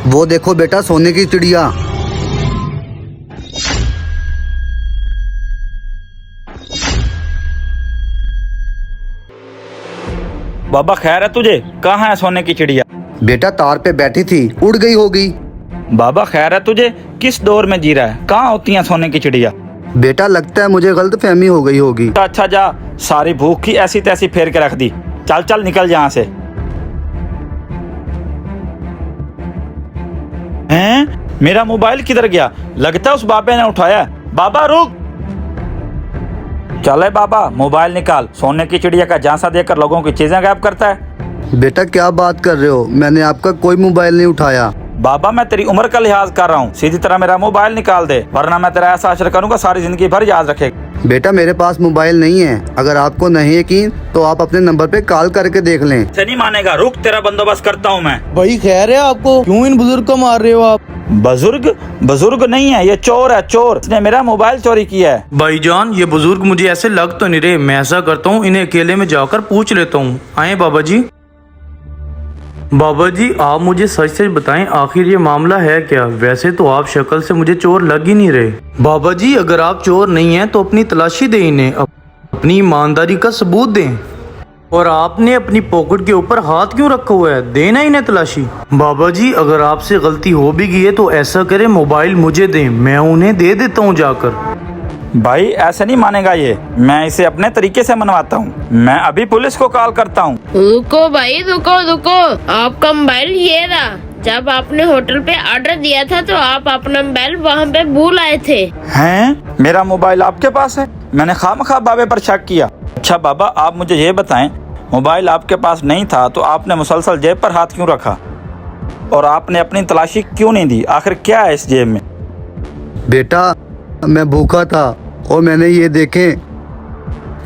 वो देखो बेटा, सोने की चिड़िया। बाबा खैर है तुझे? कहाँ है सोने की चिड़िया? बेटा तार पे बैठी थी, उड़ गई होगी। बाबा खैर है तुझे? किस दौर में जी रहा है? कहाँ होती है सोने की चिड़िया? बेटा लगता है मुझे गलतफहमी हो गई होगी। अच्छा जा, सारी भूख की ऐसी तैसी फेर के रख दी। चल चल निकल यहाँ से। हैं? मेरा मोबाइल किधर गया? लगता है उस बाबे ने उठाया। बाबा रुक। चले बाबा, मोबाइल निकाल। सोने की चिड़िया का झांसा देकर लोगों की चीजें गायब करता है। बेटा क्या बात कर रहे हो, मैंने आपका कोई मोबाइल नहीं उठाया। बाबा मैं तेरी उम्र का लिहाज कर रहा हूँ, सीधी तरह मेरा मोबाइल निकाल दे, वरना मैं तेरा ऐसा असर करूंगा सारी जिंदगी भर याद रखेगा। बेटा मेरे पास मोबाइल नहीं है, अगर आपको नहीं यकीन तो आप अपने नंबर पे कॉल करके देख लें। से नहीं मानेगा, रुक तेरा बंदोबस्त करता हूँ मैं। भाई खैर है आपको? क्यों इन बुजुर्ग को मार रहे हो आप? बुजुर्ग? बुजुर्ग नहीं है, ये चोर है, चोर। इसने मेरा मोबाइल चोरी किया है। भाईजान ये बुजुर्ग मुझे ऐसे लग तो नहीं रहे। मैं ऐसा करता हूँ, इन्हें अकेले में जाकर पूछ लेता हूँ। आए बाबा जी। बाबा जी आप मुझे सच सच बताएं, आखिर ये मामला है क्या? वैसे तो आप शक्ल से मुझे चोर लग ही नहीं रहे। बाबा जी अगर आप चोर नहीं हैं तो अपनी तलाशी दें, इन्हें अपनी ईमानदारी का सबूत दें। और आपने अपनी पॉकेट के ऊपर हाथ क्यों रखा हुआ है? देना इन्हें तलाशी। बाबा जी अगर आपसे गलती हो भी गई है तो ऐसा करें, मोबाइल मुझे दें, मैं उन्हें दे देता हूँ जाकर। भाई ऐसे नहीं मानेगा ये, मैं इसे अपने तरीके से मनवाता हूँ। मैं अभी पुलिस को कॉल करता हूँ। रुको भाई, रुको रुको। आपका मोबाइल ये रहा। जब आपने होटल पे ऑर्डर दिया था तो आप अपना मोबाइल वहाँ पे भूल आए थे। हैं? मेरा मोबाइल आपके पास है? मैंने खामखा बाबे पर शक किया। अच्छा बाबा आप मुझे ये बताएं, मोबाइल आपके पास नहीं था तो आपने मुसलसल जेब पर हाथ क्यों रखा? और आपने अपनी तलाशी क्यों नहीं दी? आखिर क्या है इस जेब में? बेटा मैं भूखा था और मैंने ये देखें,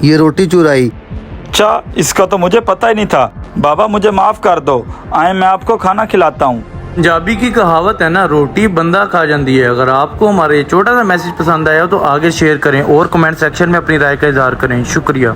ये रोटी चुराई। अच्छा इसका तो मुझे पता ही नहीं था। बाबा मुझे माफ कर दो, आए मैं आपको खाना खिलाता हूँ। पंजाबी की कहावत है ना, रोटी बंदा खा जाती है। अगर आपको हमारे छोटा सा मैसेज पसंद आया तो आगे शेयर करें और कमेंट सेक्शन में अपनी राय का इजहार करें। शुक्रिया।